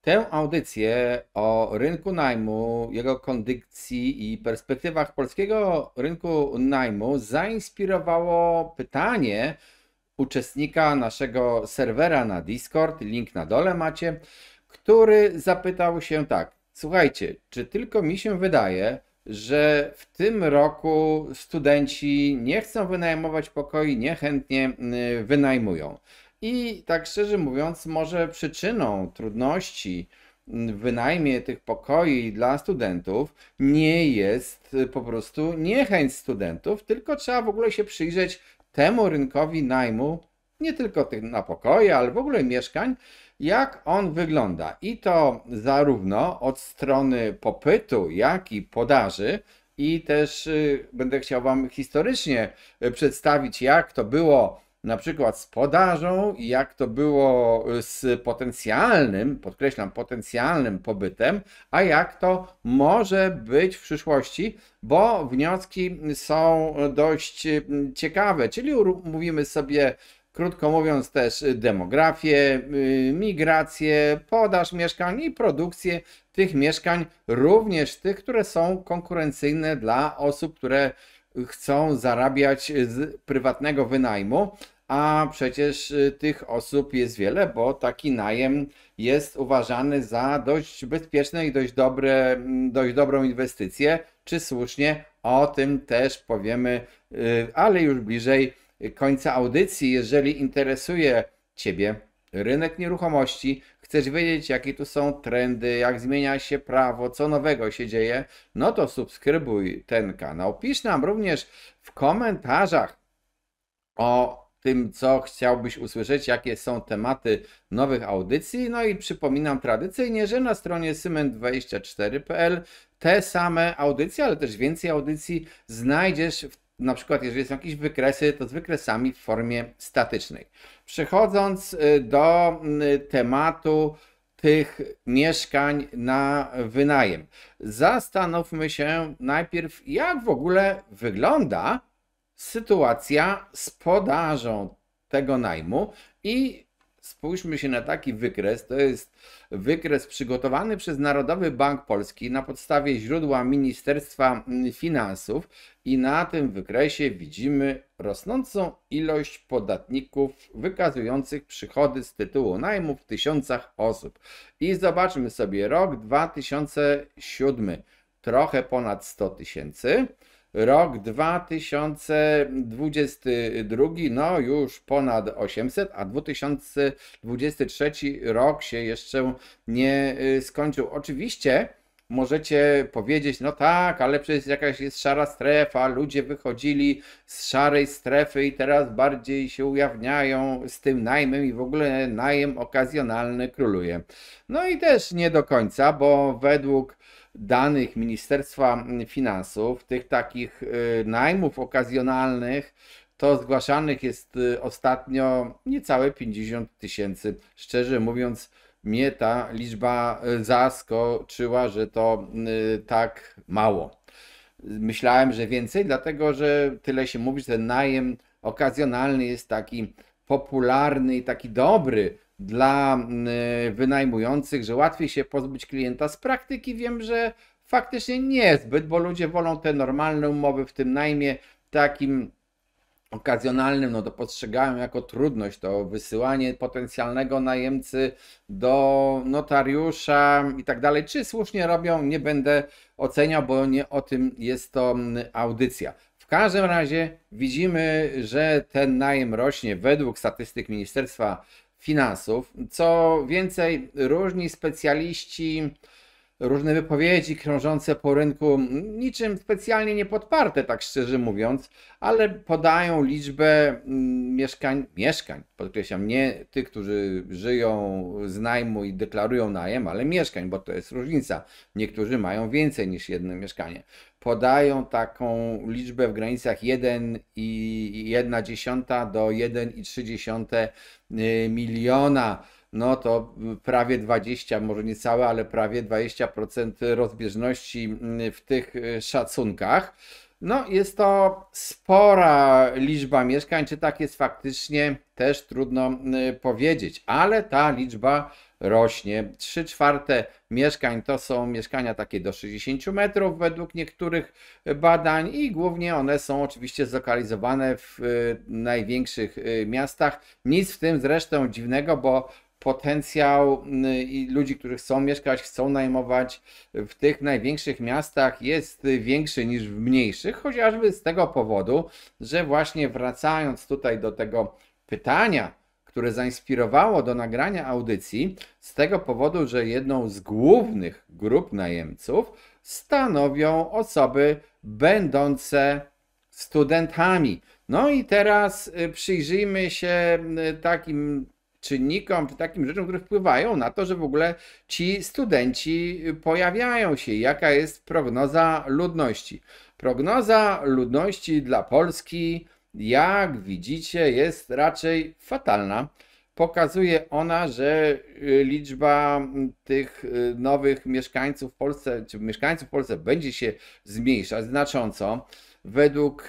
Tę audycję o rynku najmu, jego kondycji i perspektywach polskiego rynku najmu zainspirowało pytanie uczestnika naszego serwera na Discord, link na dole macie, który zapytał się tak: słuchajcie, czy tylko mi się wydaje, że w tym roku studenci nie chcą wynajmować pokoi, niechętnie wynajmują? I tak szczerze mówiąc, może przyczyną trudności w wynajmie tych pokoi dla studentów nie jest po prostu niechęć studentów, tylko trzeba w ogóle się przyjrzeć temu rynkowi najmu, nie tylko tych na pokoje, ale w ogóle mieszkań, jak on wygląda. I to zarówno od strony popytu, jak i podaży. I też będę chciał Wam historycznie przedstawić, jak to było na przykład z podażą i jak to było z potencjalnym, podkreślam, potencjalnym pobytem, a jak to może być w przyszłości, bo wnioski są dość ciekawe, czyli mówimy sobie, krótko mówiąc, też demografię, migrację, podaż mieszkań i produkcję tych mieszkań, również tych, które są konkurencyjne dla osób, które chcą zarabiać z prywatnego wynajmu, a przecież tych osób jest wiele, bo taki najem jest uważany za dość bezpieczne i dość dobrą inwestycję. Czy słusznie? O tym też powiemy, ale już bliżej końca audycji. Jeżeli interesuje Ciebie rynek nieruchomości, chcesz wiedzieć, jakie tu są trendy, jak zmienia się prawo, co nowego się dzieje, no to subskrybuj ten kanał. Pisz nam również w komentarzach o tym, co chciałbyś usłyszeć, jakie są tematy nowych audycji. No i przypominam tradycyjnie, że na stronie cement24.pl te same audycje, ale też więcej audycji znajdziesz na przykład, jeżeli są jakieś wykresy, to z wykresami w formie statycznej. Przechodząc do tematu tych mieszkań na wynajem, zastanówmy się najpierw, jak w ogóle wygląda sytuacja z podażą tego najmu i spójrzmy się na taki wykres. To jest wykres przygotowany przez Narodowy Bank Polski na podstawie źródła Ministerstwa Finansów i na tym wykresie widzimy rosnącą ilość podatników wykazujących przychody z tytułu najmu w tysiącach osób. I zobaczmy sobie rok 2007, trochę ponad 100 000. Rok 2022, no już ponad 800, a 2023 rok się jeszcze nie skończył. Oczywiście możecie powiedzieć, no tak, ale przecież jakaś jest szara strefa, ludzie wychodzili z szarej strefy i teraz bardziej się ujawniają z tym najmem i w ogóle najem okazjonalny króluje. No i też nie do końca, bo według danych Ministerstwa Finansów, tych takich najmów okazjonalnych, to zgłaszanych jest ostatnio niecałe 50 000. Szczerze mówiąc, mnie ta liczba zaskoczyła, że to tak mało. Myślałem, że więcej, dlatego że tyle się mówi, że ten najem okazjonalny jest taki popularny i taki dobry dla wynajmujących, że łatwiej się pozbyć klienta. Z praktyki wiem, że faktycznie niezbyt, bo ludzie wolą te normalne umowy w tym najmie takim okazjonalnym, no to postrzegają jako trudność to wysyłanie potencjalnego najemcy do notariusza i tak dalej. Czy słusznie robią, nie będę oceniał, bo nie o tym jest to audycja. W każdym razie widzimy, że ten najem rośnie według statystyk Ministerstwa Finansów. Co więcej, różni specjaliści, różne wypowiedzi krążące po rynku, niczym specjalnie nie podparte, tak szczerze mówiąc, ale podają liczbę mieszkań, podkreślam, nie tych, którzy żyją z najmu i deklarują najem, ale mieszkań, bo to jest różnica. Niektórzy mają więcej niż jedno mieszkanie. Podają taką liczbę w granicach 1,1 do 1,3 miliona. No to prawie 20, może nie całe, ale prawie 20% rozbieżności w tych szacunkach. No jest to spora liczba mieszkań, czy tak jest faktycznie, też trudno powiedzieć, ale ta liczba rośnie. 3/4 mieszkań to są mieszkania takie do 60 metrów według niektórych badań i głównie one są oczywiście zlokalizowane w największych miastach. Nic w tym zresztą dziwnego, bo potencjał i ludzi, którzy chcą mieszkać, chcą najmować w tych największych miastach jest większy niż w mniejszych, chociażby z tego powodu, że właśnie wracając tutaj do tego pytania, które zainspirowało do nagrania audycji, z tego powodu, że jedną z głównych grup najemców stanowią osoby będące studentami. No i teraz przyjrzyjmy się takim czynnikom, czy takim rzeczom, które wpływają na to, że w ogóle ci studenci pojawiają się. Jaka jest prognoza ludności? Prognoza ludności dla Polski, jak widzicie, jest raczej fatalna. Pokazuje ona, że liczba tych nowych mieszkańców w Polsce, czy mieszkańców w Polsce będzie się zmniejszać znacząco. Według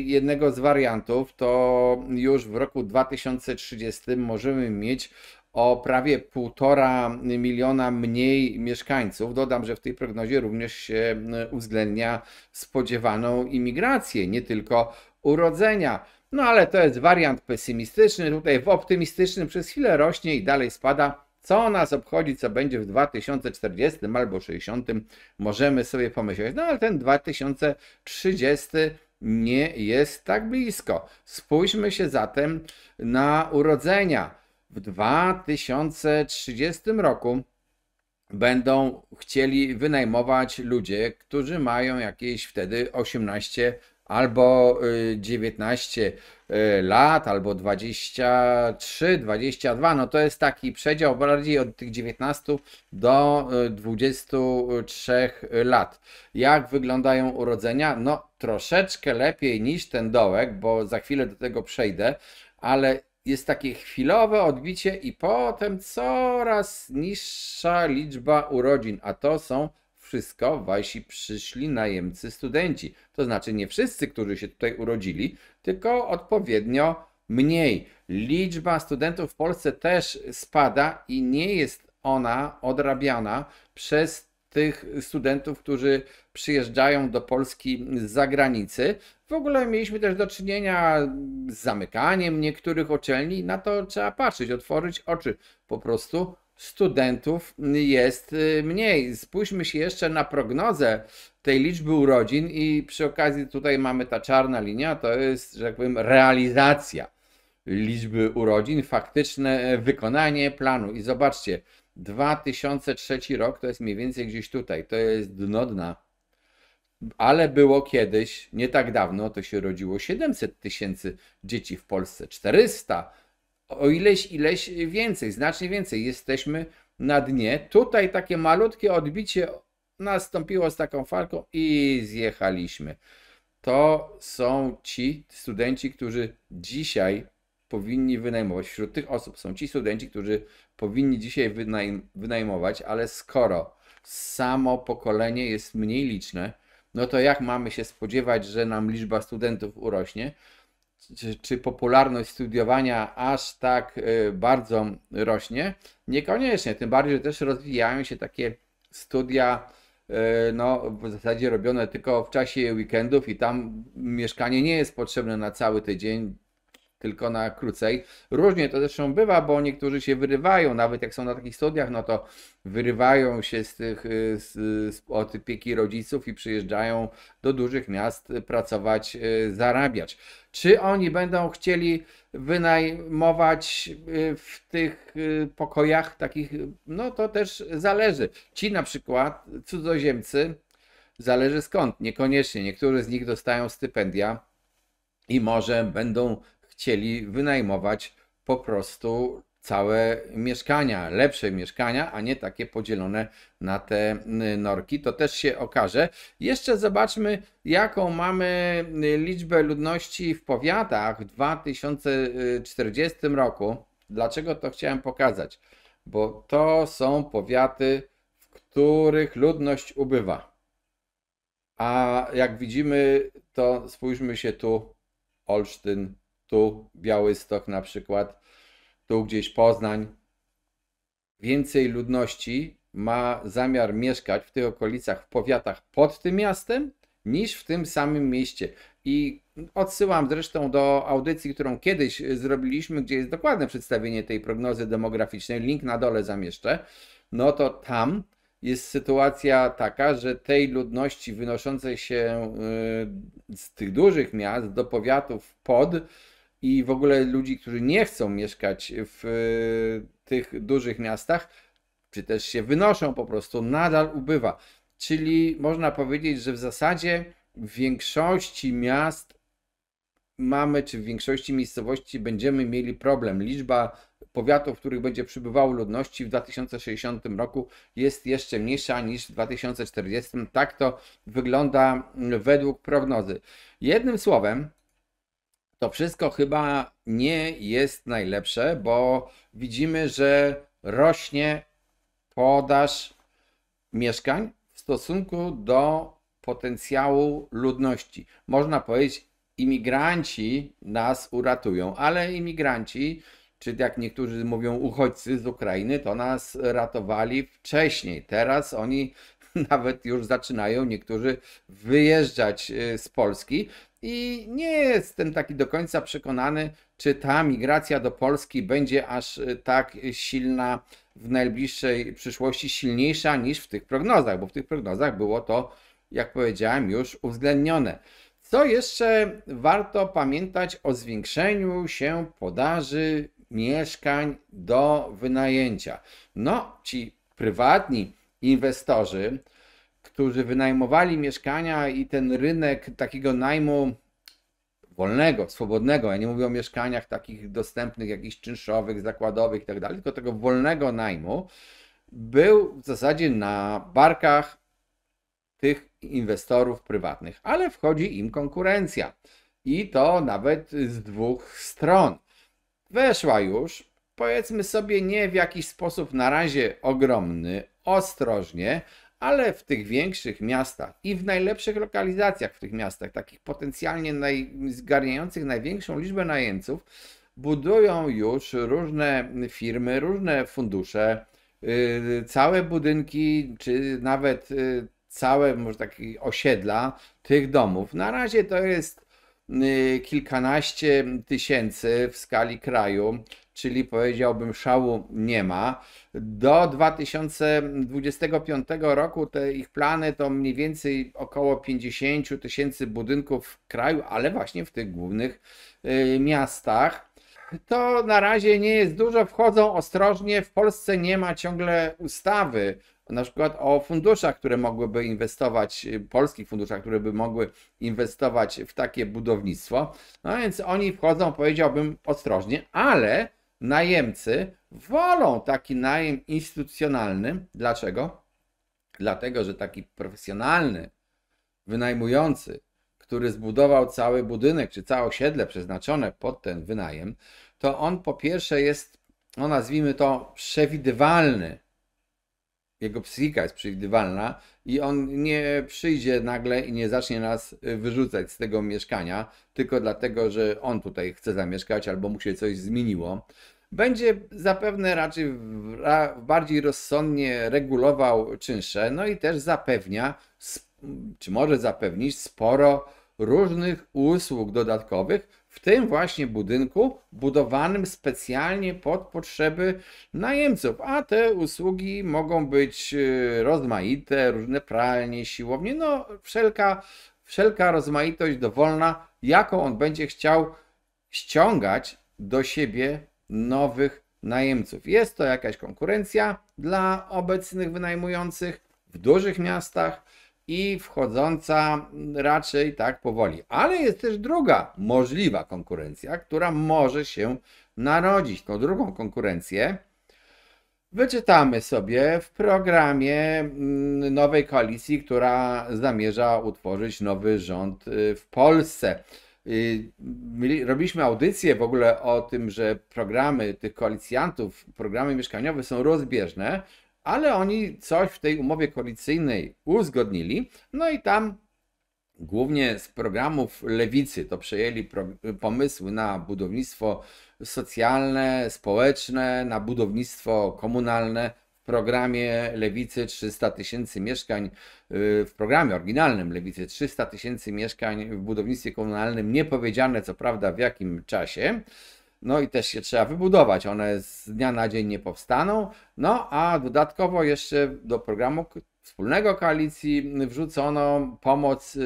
jednego z wariantów, to już w roku 2030 możemy mieć o prawie 1,5 miliona mniej mieszkańców. Dodam, że w tej prognozie również się uwzględnia spodziewaną imigrację, nie tylko urodzenia. No ale to jest wariant pesymistyczny. Tutaj w optymistycznym przez chwilę rośnie i dalej spada. Co nas obchodzi, co będzie w 2040 albo 60, możemy sobie pomyśleć. No ale ten 2030 nie jest tak blisko. Spójrzmy się zatem na urodzenia. W 2030 roku będą chcieli wynajmować ludzie, którzy mają jakieś wtedy 18 albo 19 lat, albo 23, 22, no to jest taki przedział bardziej od tych 19 do 23 lat. Jak wyglądają urodzenia? No troszeczkę lepiej niż ten dołek, bo za chwilę do tego przejdę, ale jest takie chwilowe odbicie i potem coraz niższa liczba urodzin, a to są wszystko wasi przyszli najemcy studenci. To znaczy nie wszyscy, którzy się tutaj urodzili, tylko odpowiednio mniej. Liczba studentów w Polsce też spada i nie jest ona odrabiana przez tych studentów, którzy przyjeżdżają do Polski z zagranicy. W ogóle mieliśmy też do czynienia z zamykaniem niektórych uczelni. Na to trzeba patrzeć, otworzyć oczy. Po prostu studentów jest mniej. Spójrzmy się jeszcze na prognozę tej liczby urodzin i przy okazji tutaj mamy ta czarna linia, to jest, że tak powiem, realizacja liczby urodzin, faktyczne wykonanie planu. I zobaczcie, 2003 rok to jest mniej więcej gdzieś tutaj, to jest dno dna. Ale było kiedyś, nie tak dawno, to się rodziło 700 tysięcy dzieci w Polsce, 400, o ileś więcej, znacznie więcej. Jesteśmy na dnie. Tutaj takie malutkie odbicie nastąpiło z taką falką i zjechaliśmy. To są ci studenci, którzy dzisiaj powinni wynajmować. Wśród tych osób są ci studenci, którzy powinni dzisiaj wynajmować, ale skoro samo pokolenie jest mniej liczne, no to jak mamy się spodziewać, że nam liczba studentów urośnie? Czy popularność studiowania aż tak bardzo rośnie? Niekoniecznie, tym bardziej, że też rozwijają się takie studia, no w zasadzie robione tylko w czasie weekendów i tam mieszkanie nie jest potrzebne na cały tydzień, tylko na krócej. Różnie to zresztą bywa, bo niektórzy się wyrywają, nawet jak są na takich studiach, no to wyrywają się od opieki rodziców i przyjeżdżają do dużych miast pracować, zarabiać. Czy oni będą chcieli wynajmować w tych pokojach takich, no to też zależy. Ci na przykład cudzoziemcy, zależy skąd, niekoniecznie. Niektórzy z nich dostają stypendia i może będą chcieli wynajmować po prostu całe mieszkania, lepsze mieszkania, a nie takie podzielone na te norki. To też się okaże. Jeszcze zobaczmy, jaką mamy liczbę ludności w powiatach w 2040 roku. Dlaczego to chciałem pokazać? Bo to są powiaty, w których ludność ubywa. A jak widzimy, to spójrzmy się tu, Olsztyn, tu Białystok na przykład, tu gdzieś Poznań. więcej ludności ma zamiar mieszkać w tych okolicach, w powiatach pod tym miastem, niż w tym samym mieście. I odsyłam zresztą do audycji, którą kiedyś zrobiliśmy, gdzie jest dokładne przedstawienie tej prognozy demograficznej. Link na dole zamieszczę. No to tam jest sytuacja taka, że tej ludności wynoszącej się z tych dużych miast do powiatów pod i w ogóle ludzi, którzy nie chcą mieszkać w tych dużych miastach, czy też się wynoszą po prostu, nadal ubywa. Czyli można powiedzieć, że w zasadzie w większości miast mamy, czy w większości miejscowości będziemy mieli problem. Liczba powiatów, w których będzie przybywało ludności w 2060 roku jest jeszcze mniejsza niż w 2040. Tak to wygląda według prognozy. Jednym słowem, to wszystko chyba nie jest najlepsze, bo widzimy, że rośnie podaż mieszkań w stosunku do potencjału ludności. Można powiedzieć, imigranci nas uratują, ale imigranci, czy jak niektórzy mówią uchodźcy z Ukrainy, to nas ratowali wcześniej. Teraz oni nawet już zaczynają niektórzy wyjeżdżać z Polski i nie jestem taki do końca przekonany, czy ta migracja do Polski będzie aż tak silna w najbliższej przyszłości, silniejsza niż w tych prognozach, bo w tych prognozach było to, jak powiedziałem, już uwzględnione. Co jeszcze warto pamiętać o zwiększeniu się podaży mieszkań do wynajęcia? No, ci prywatni inwestorzy, którzy wynajmowali mieszkania i ten rynek takiego najmu wolnego, swobodnego, ja nie mówię o mieszkaniach takich dostępnych, jakichś czynszowych, zakładowych i tak dalej, tylko tego wolnego najmu, był w zasadzie na barkach tych inwestorów prywatnych, ale wchodzi im konkurencja i to nawet z dwóch stron. Weszła już, powiedzmy sobie, nie w jakiś sposób na razie ogromny, ostrożnie, ale w tych większych miastach i w najlepszych lokalizacjach w tych miastach, takich potencjalnie zgarniających największą liczbę najemców, budują już różne firmy, różne fundusze, całe budynki, czy nawet całe, może takie osiedla tych domów. Na razie to jest kilkanaście tysięcy w skali kraju, czyli powiedziałbym szału nie ma. Do 2025 roku te ich plany to mniej więcej około 50 tysięcy budynków w kraju, ale właśnie w tych głównych miastach. To na razie nie jest dużo, wchodzą ostrożnie. W Polsce nie ma ciągle ustawy, na przykład o funduszach, które mogłyby inwestować, polskich funduszach, które by mogły inwestować w takie budownictwo. No więc oni wchodzą, powiedziałbym, ostrożnie, ale najemcy wolą taki najem instytucjonalny. Dlaczego? Dlatego, że taki profesjonalny wynajmujący, który zbudował cały budynek czy całe osiedle przeznaczone pod ten wynajem, to on po pierwsze jest, no nazwijmy to, przewidywalny. Jego psychika jest przewidywalna i on nie przyjdzie nagle i nie zacznie nas wyrzucać z tego mieszkania tylko dlatego, że on tutaj chce zamieszkać albo mu się coś zmieniło. Będzie zapewne raczej bardziej rozsądnie regulował czynsze, no i też zapewnia, czy może zapewnić sporo różnych usług dodatkowych, w tym właśnie budynku budowanym specjalnie pod potrzeby najemców, a te usługi mogą być rozmaite, różne pralnie, siłownie, no wszelka rozmaitość dowolna, jaką on będzie chciał ściągać do siebie nowych najemców. Jest to jakaś konkurencja dla obecnych wynajmujących w dużych miastach i wchodząca raczej tak powoli. Ale jest też druga możliwa konkurencja, która może się narodzić. Tą drugą konkurencję wyczytamy sobie w programie nowej koalicji, która zamierza utworzyć nowy rząd w Polsce. Robiliśmy audycję w ogóle o tym, że programy tych koalicjantów, programy mieszkaniowe są rozbieżne, ale oni coś w tej umowie koalicyjnej uzgodnili, no i tam głównie z programów lewicy to przejęli pomysły na budownictwo socjalne, społeczne, na budownictwo komunalne. W programie Lewicy 300 tysięcy mieszkań, w programie oryginalnym Lewicy 300 tysięcy mieszkań w budownictwie komunalnym, nie powiedziane co prawda w jakim czasie, no i też się trzeba wybudować, one z dnia na dzień nie powstaną, no a dodatkowo jeszcze do programu wspólnego koalicji wrzucono pomoc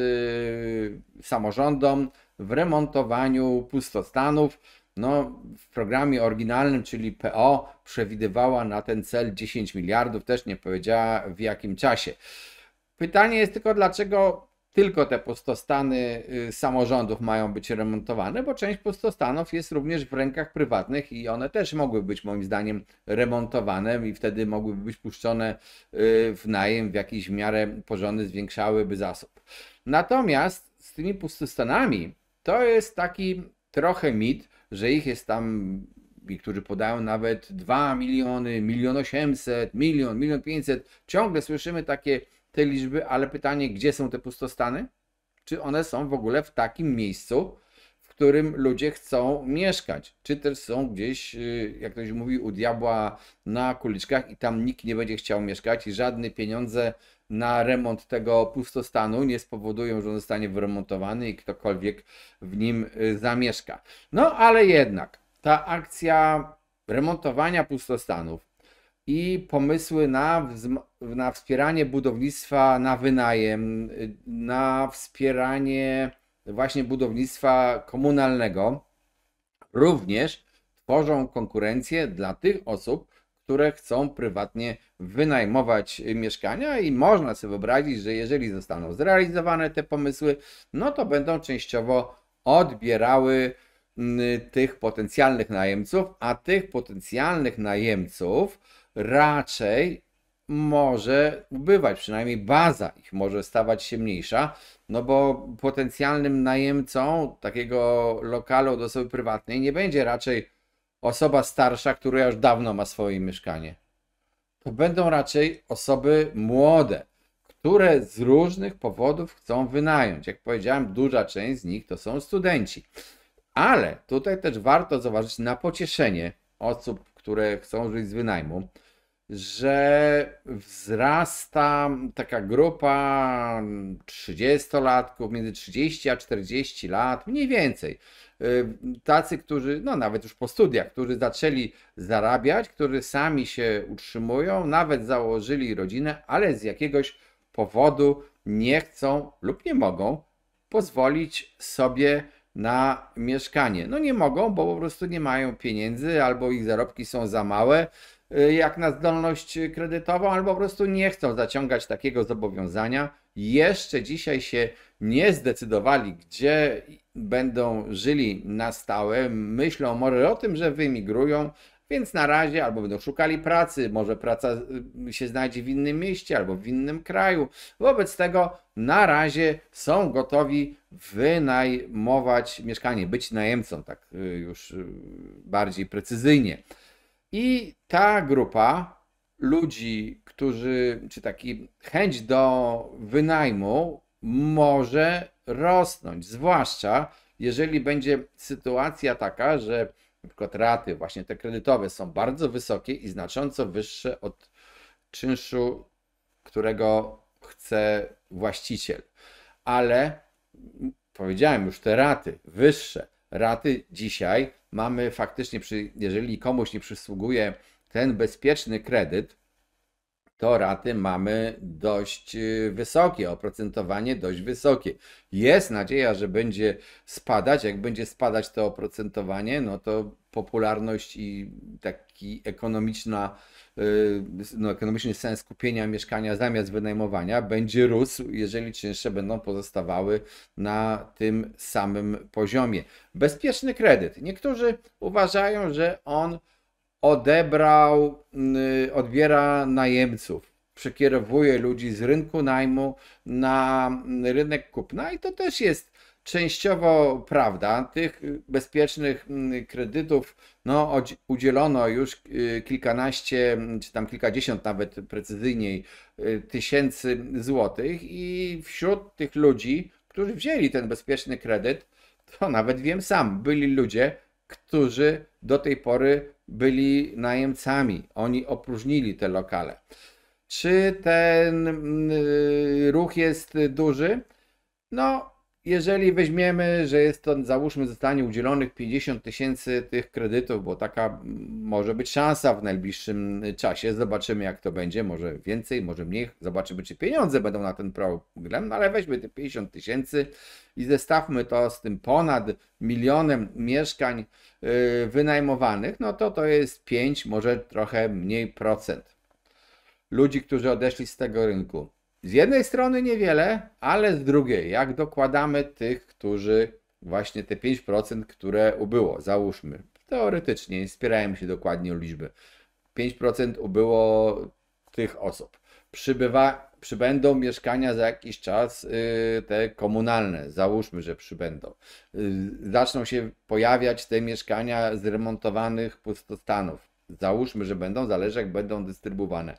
samorządom w remontowaniu pustostanów. No, w programie oryginalnym, czyli PO, przewidywała na ten cel 10 miliardów, też nie powiedziała w jakim czasie. Pytanie jest tylko, dlaczego tylko te pustostany samorządów mają być remontowane, bo część pustostanów jest również w rękach prywatnych i one też mogły być moim zdaniem remontowane i wtedy mogłyby być puszczone w najem, w jakiś w miarę porządny, zwiększałyby zasób. Natomiast z tymi pustostanami to jest taki trochę mit, że ich jest tam, niektórzy podają nawet 2 miliony, 1 800 000, 1 1 500 000. Ciągle słyszymy te liczby, ale pytanie, gdzie są te pustostany? Czy one są w ogóle w takim miejscu, w którym ludzie chcą mieszkać? Czy też są gdzieś, jak ktoś mówi, u diabła na kuliczkach i tam nikt nie będzie chciał mieszkać i żadne pieniądze na remont tego pustostanu nie spowodują, że on zostanie wyremontowany i ktokolwiek w nim zamieszka. No ale jednak ta akcja remontowania pustostanów i pomysły na wspieranie budownictwa na wynajem, na wspieranie właśnie budownictwa komunalnego również tworzą konkurencję dla tych osób, które chcą prywatnie wynajmować mieszkania i można sobie wyobrazić, że jeżeli zostaną zrealizowane te pomysły, no to będą częściowo odbierały tych potencjalnych najemców, a tych potencjalnych najemców raczej może ubywać, przynajmniej baza ich może stawać się mniejsza, no bo potencjalnym najemcą takiego lokalu od osoby prywatnej nie będzie raczej osoba starsza, która już dawno ma swoje mieszkanie. To będą raczej osoby młode, które z różnych powodów chcą wynająć. Jak powiedziałem, duża część z nich to są studenci. Ale tutaj też warto zauważyć na pocieszenie osób, które chcą żyć z wynajmu, że wzrasta taka grupa 30-latków, między 30 a 40 lat, mniej więcej. Tacy, którzy, no nawet już po studiach, którzy zaczęli zarabiać, którzy sami się utrzymują, nawet założyli rodzinę, ale z jakiegoś powodu nie chcą lub nie mogą pozwolić sobie na mieszkanie. No nie mogą, bo po prostu nie mają pieniędzy, albo ich zarobki są za małe, jak na zdolność kredytową, albo po prostu nie chcą zaciągać takiego zobowiązania. Jeszcze dzisiaj się nie zdecydowali, gdzie będą żyli na stałe. Myślą może o tym, że wyemigrują, więc na razie albo będą szukali pracy, może praca się znajdzie w innym mieście albo w innym kraju. Wobec tego na razie są gotowi wynajmować mieszkanie, być najemcą, tak już bardziej precyzyjnie. I ta grupa ludzi, czy taki chęć do wynajmu może rosnąć, zwłaszcza jeżeli będzie sytuacja taka, że na przykład raty właśnie te kredytowe są bardzo wysokie i znacząco wyższe od czynszu, którego chce właściciel. Ale powiedziałem już, te raty wyższe, raty dzisiaj mamy faktycznie, jeżeli komuś nie przysługuje ten bezpieczny kredyt, to raty mamy dość wysokie, oprocentowanie dość wysokie. Jest nadzieja, że będzie spadać. Jak będzie spadać to oprocentowanie, no to popularność i taki ekonomiczny sens kupienia mieszkania zamiast wynajmowania będzie rósł, jeżeli czynsze będą pozostawały na tym samym poziomie. Bezpieczny kredyt. Niektórzy uważają, że on odbiera najemców, przekierowuje ludzi z rynku najmu na rynek kupna i to też jest częściowo prawda. Tych bezpiecznych kredytów udzielono już kilkanaście, czy tam kilkadziesiąt nawet precyzyjniej, tysięcy złotych i wśród tych ludzi, którzy wzięli ten bezpieczny kredyt, to nawet wiem sam, byli ludzie, którzy do tej pory byli najemcami. Oni opróżnili te lokale. Czy ten ruch jest duży? No, jeżeli weźmiemy, że jest to, załóżmy, zostanie udzielonych 50 000 tych kredytów, bo taka może być szansa w najbliższym czasie. Zobaczymy, jak to będzie. Może więcej, może mniej. Zobaczymy, czy pieniądze będą na ten program. No, ale weźmy te 50 000 i zestawmy to z tym ponad 1 000 000 mieszkań wynajmowanych. No to jest 5, może trochę mniej procent ludzi, którzy odeszli z tego rynku. Z jednej strony niewiele, ale z drugiej, jak dokładamy tych, którzy właśnie te 5%, które ubyło, załóżmy, teoretycznie, spierałem się dokładnie o liczby, 5% ubyło tych osób. Przybędą mieszkania za jakiś czas te komunalne, załóżmy, że przybędą. Zaczną się pojawiać te mieszkania zremontowanych pustostanów. Załóżmy, że będą, zależy jak będą dystrybuowane.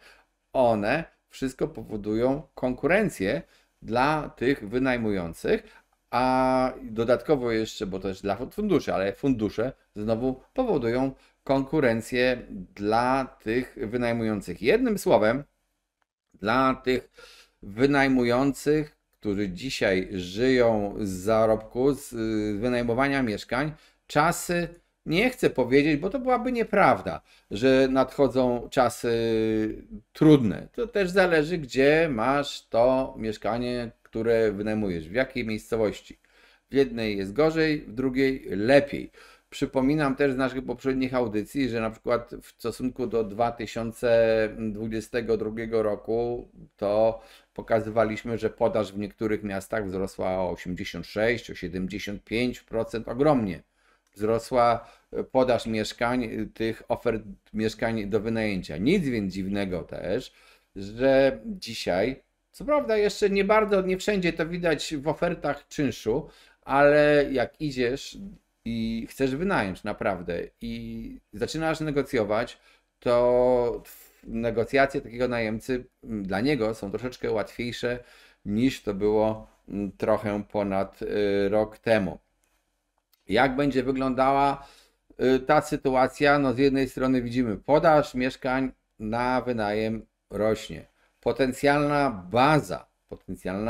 One wszystko powodują konkurencję dla tych wynajmujących, a dodatkowo jeszcze, bo to jest dla funduszy, ale fundusze znowu powodują konkurencję dla tych wynajmujących. Jednym słowem, dla tych wynajmujących, którzy dzisiaj żyją z zarobku, z wynajmowania mieszkań, czasy, nie chcę powiedzieć, bo to byłaby nieprawda, że nadchodzą czasy trudne. To też zależy, gdzie masz to mieszkanie, które wynajmujesz, w jakiej miejscowości. W jednej jest gorzej, w drugiej lepiej. Przypominam też z naszych poprzednich audycji, że na przykład w stosunku do 2022 roku to pokazywaliśmy, że podaż w niektórych miastach wzrosła o 86, o 75%, ogromnie. Wzrosła podaż mieszkań, tych ofert mieszkań do wynajęcia. Nic więc dziwnego też, że dzisiaj, co prawda jeszcze nie bardzo, nie wszędzie to widać w ofertach czynszu, ale jak idziesz i chcesz wynająć naprawdę i zaczynasz negocjować, to negocjacje takiego najemcy dla niego są troszeczkę łatwiejsze niż to było trochę ponad rok temu. Jak będzie wyglądała ta sytuacja? No z jednej strony widzimy podaż mieszkań na wynajem rośnie. Potencjalna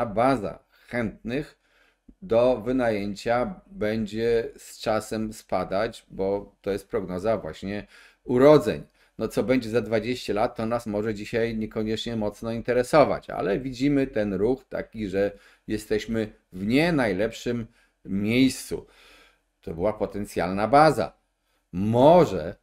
baza chętnych do wynajęcia będzie z czasem spadać, bo to jest prognoza właśnie urodzeń. No co będzie za 20 lat, to nas może dzisiaj niekoniecznie mocno interesować, ale widzimy ten ruch taki, że jesteśmy w nie najlepszym miejscu. To była potencjalna baza. Może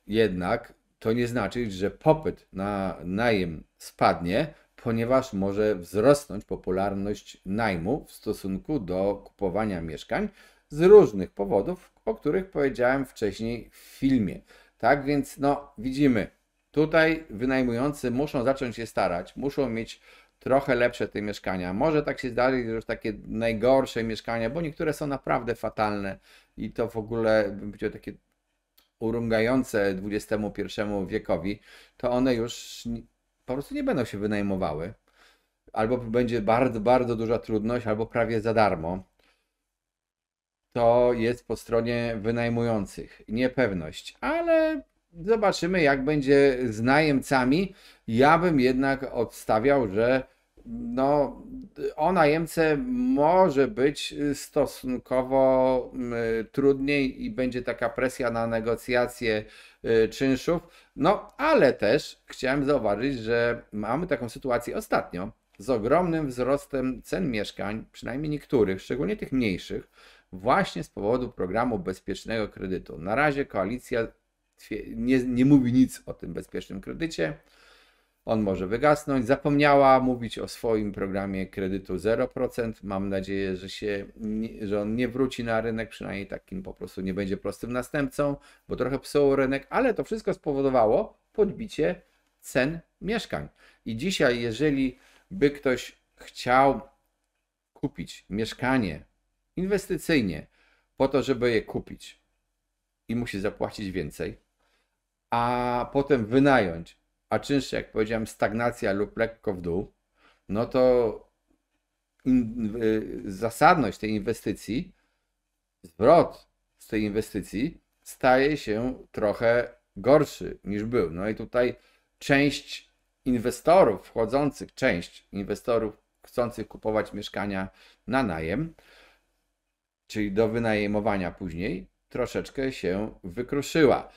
jednak to nie znaczyć, że popyt na najem spadnie, ponieważ może wzrosnąć popularność najmu w stosunku do kupowania mieszkań z różnych powodów, o których powiedziałem wcześniej w filmie. Tak więc no widzimy, tutaj wynajmujący muszą zacząć się starać, muszą mieć trochę lepsze te mieszkania. Może tak się zdarzyć, że już takie najgorsze mieszkania, bo niektóre są naprawdę fatalne i to w ogóle, bym powiedział, takie urągające XXI wiekowi, to one już po prostu nie będą się wynajmowały. Albo będzie bardzo, bardzo duża trudność, albo prawie za darmo. To jest po stronie wynajmujących. Niepewność, ale zobaczymy, jak będzie z najemcami. Ja bym jednak obstawiał, że no, o najemcę może być stosunkowo trudniej i będzie taka presja na negocjacje czynszów. No, ale też chciałem zauważyć, że mamy taką sytuację ostatnio z ogromnym wzrostem cen mieszkań, przynajmniej niektórych, szczególnie tych mniejszych, właśnie z powodu programu bezpiecznego kredytu. Na razie koalicja nie mówi nic o tym bezpiecznym kredycie. On może wygasnąć. Zapomniała mówić o swoim programie kredytu 0%. Mam nadzieję, że on nie wróci na rynek, przynajmniej takim po prostu nie będzie prostym następcą, bo trochę psuło rynek, ale to wszystko spowodowało podbicie cen mieszkań. I dzisiaj, jeżeli by ktoś chciał kupić mieszkanie inwestycyjnie po to, żeby je kupić i musi zapłacić więcej, a potem wynająć, a czynsze, jak powiedziałem, stagnacja lub lekko w dół, no to zasadność tej inwestycji, zwrot z tej inwestycji staje się trochę gorszy niż był. No i tutaj część inwestorów chcących kupować mieszkania na najem, czyli do wynajmowania później, troszeczkę się wykruszyła.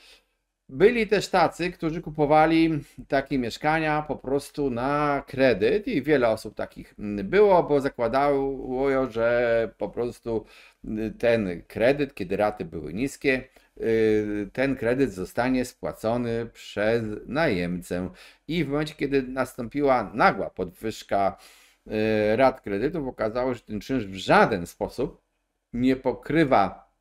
Byli też tacy, którzy kupowali takie mieszkania po prostu na kredyt i wiele osób takich było, bo zakładało, że po prostu ten kredyt, kiedy raty były niskie, ten kredyt zostanie spłacony przez najemcę. I w momencie, kiedy nastąpiła nagła podwyżka rat kredytów, okazało się, że ten czynsz w żaden sposób nie pokrywa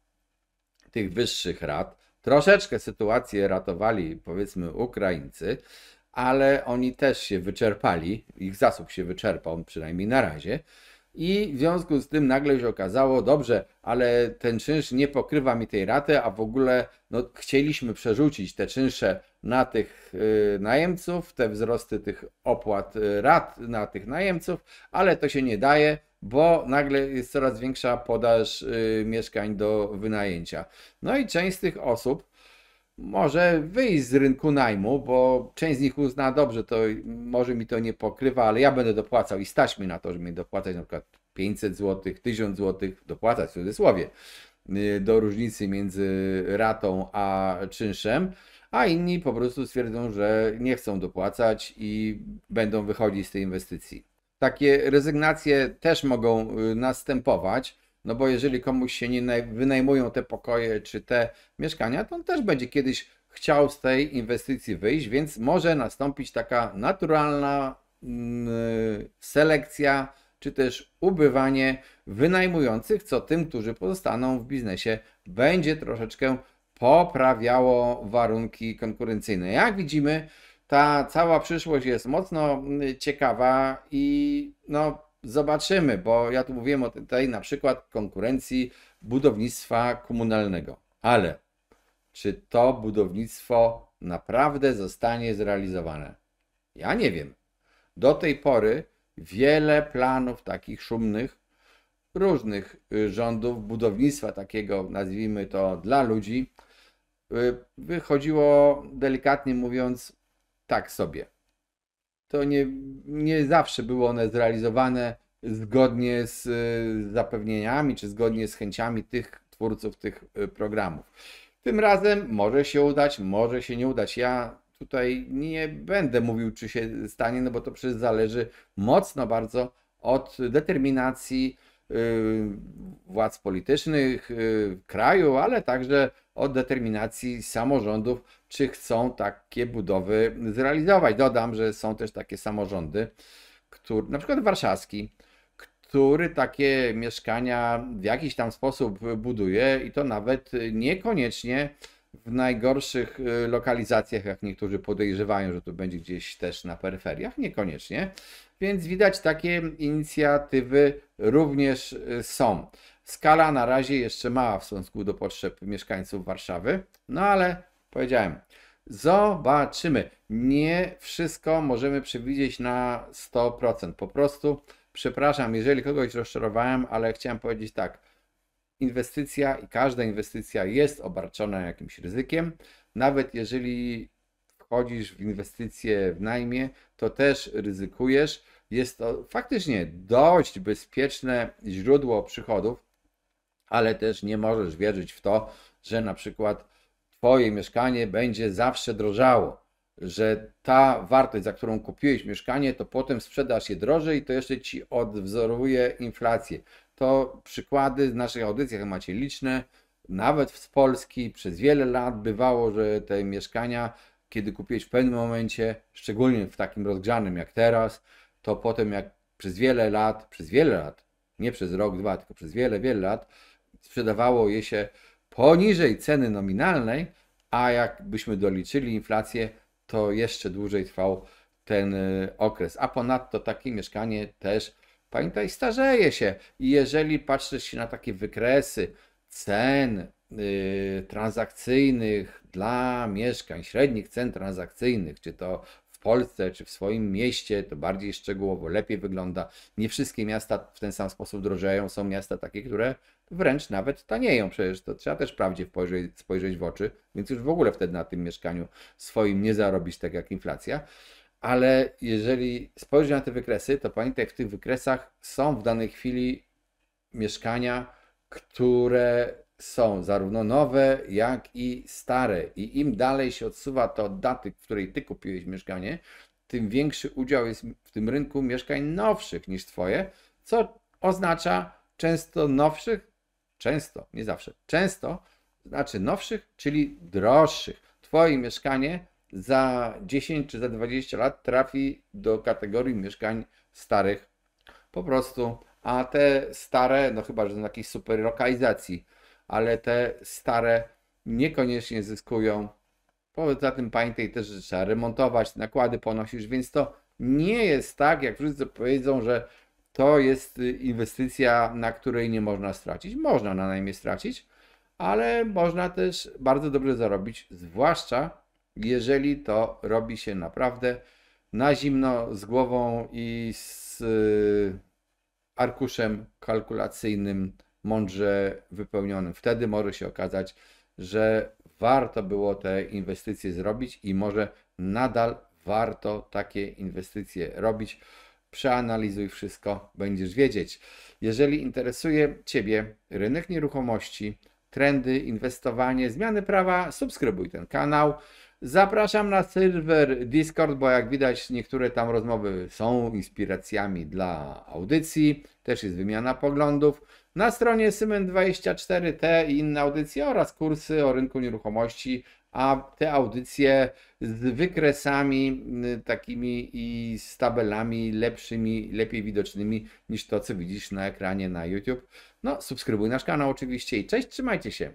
tych wyższych rat. Troszeczkę sytuację ratowali, powiedzmy, Ukraińcy, ale oni też się wyczerpali, ich zasób się wyczerpał, przynajmniej na razie. I w związku z tym nagle się okazało, dobrze, ale ten czynsz nie pokrywa mi tej raty, a w ogóle no, chcieliśmy przerzucić te czynsze na tych najemców, te wzrosty tych opłat rat na tych najemców, ale to się nie daje, bo nagle jest coraz większa podaż mieszkań do wynajęcia. No i część z tych osób może wyjść z rynku najmu, bo część z nich uzna, dobrze, to może mi to nie pokrywa, ale ja będę dopłacał i stać mi na to, żeby mi dopłacać na przykład 500 zł, 1000 zł, dopłacać w cudzysłowie, do różnicy między ratą a czynszem, a inni po prostu stwierdzą, że nie chcą dopłacać i będą wychodzić z tej inwestycji. Takie rezygnacje też mogą następować, no bo jeżeli komuś się nie wynajmują te pokoje czy te mieszkania, to on też będzie kiedyś chciał z tej inwestycji wyjść, więc może nastąpić taka naturalna selekcja czy też ubywanie wynajmujących, co tym, którzy pozostaną w biznesie, będzie troszeczkę poprawiało warunki konkurencyjne. Jak widzimy, ta cała przyszłość jest mocno ciekawa i no zobaczymy, bo ja tu mówiłem o tej na przykład konkurencji budownictwa komunalnego, ale czy to budownictwo naprawdę zostanie zrealizowane? Ja nie wiem. Do tej pory wiele planów takich szumnych, różnych rządów, budownictwa takiego, nazwijmy to dla ludzi, wychodziło delikatnie mówiąc tak sobie. To nie zawsze były one zrealizowane zgodnie z zapewnieniami, czy zgodnie z chęciami tych twórców tych programów. Tym razem może się udać, może się nie udać. Ja tutaj nie będę mówił, czy się stanie, no bo to przecież zależy mocno bardzo od determinacji władz politycznych kraju, ale także od determinacji samorządów, czy chcą takie budowy zrealizować. Dodam, że są też takie samorządy, na przykład warszawski, który takie mieszkania w jakiś tam sposób buduje i to nawet niekoniecznie w najgorszych lokalizacjach, jak niektórzy podejrzewają, że to będzie gdzieś też na peryferiach, niekoniecznie. Więc widać, takie inicjatywy również są. Skala na razie jeszcze mała w stosunku do potrzeb mieszkańców Warszawy, no ale powiedziałem, zobaczymy. Nie wszystko możemy przewidzieć na 100%. Po prostu, przepraszam, jeżeli kogoś rozczarowałem, ale chciałem powiedzieć tak. Inwestycja i każda inwestycja jest obarczona jakimś ryzykiem. Nawet jeżeli wchodzisz w inwestycje w najmie, to też ryzykujesz. Jest to faktycznie dość bezpieczne źródło przychodów, ale też nie możesz wierzyć w to, że na przykład Twoje mieszkanie będzie zawsze drożało, że ta wartość, za którą kupiłeś mieszkanie, to potem sprzedasz je drożej i to jeszcze Ci odwzoruje inflację. To przykłady z naszych audycjach macie liczne, nawet z Polski przez wiele lat bywało, że te mieszkania, kiedy kupiłeś w pewnym momencie, szczególnie w takim rozgrzanym jak teraz, to potem jak przez wiele lat, nie przez rok, dwa, tylko przez wiele lat, sprzedawało je się poniżej ceny nominalnej, a jakbyśmy doliczyli inflację, to jeszcze dłużej trwał ten okres. A ponadto takie mieszkanie też, pamiętaj, starzeje się. I jeżeli patrzysz się na takie wykresy cen transakcyjnych dla mieszkań, średnich cen transakcyjnych, czy to w Polsce czy w swoim mieście to bardziej szczegółowo, lepiej wygląda. Nie wszystkie miasta w ten sam sposób drożeją. Są miasta takie, które wręcz nawet tanieją. Przecież to trzeba też prawdzie spojrzeć w oczy, więc już w ogóle wtedy na tym mieszkaniu swoim nie zarobisz tak jak inflacja. Ale jeżeli spojrzysz na te wykresy, to pamiętaj, w tych wykresach są w danej chwili mieszkania, które są zarówno nowe, jak i stare. I im dalej się odsuwa to od daty, w której ty kupiłeś mieszkanie, tym większy udział jest w tym rynku mieszkań nowszych niż twoje, co oznacza często nowszych, często, nie zawsze, często znaczy nowszych, czyli droższych. Twoje mieszkanie za 10 czy za 20 lat trafi do kategorii mieszkań starych po prostu, a te stare, no chyba, że na jakiejś super lokalizacji, ale te stare niekoniecznie zyskują. Poza tym pamiętaj też, że trzeba remontować, nakłady ponosisz, więc to nie jest tak, jak wszyscy powiedzą, że to jest inwestycja, na której nie można stracić. Można na najmie stracić, ale można też bardzo dobrze zarobić, zwłaszcza jeżeli to robi się naprawdę na zimno, z głową i z arkuszem kalkulacyjnym mądrze wypełnionym. Wtedy może się okazać, że warto było te inwestycje zrobić i może nadal warto takie inwestycje robić. Przeanalizuj wszystko, będziesz wiedzieć. Jeżeli interesuje Ciebie rynek nieruchomości, trendy, inwestowanie, zmiany prawa, subskrybuj ten kanał. Zapraszam na serwer Discord, bo jak widać niektóre tam rozmowy są inspiracjami dla audycji, też jest wymiana poglądów. Na stronie Symen24 te i inne audycje oraz kursy o rynku nieruchomości, a te audycje z wykresami takimi i z tabelami lepszymi, lepiej widocznymi niż to, co widzisz na ekranie na YouTube. No, subskrybuj nasz kanał oczywiście i cześć, trzymajcie się.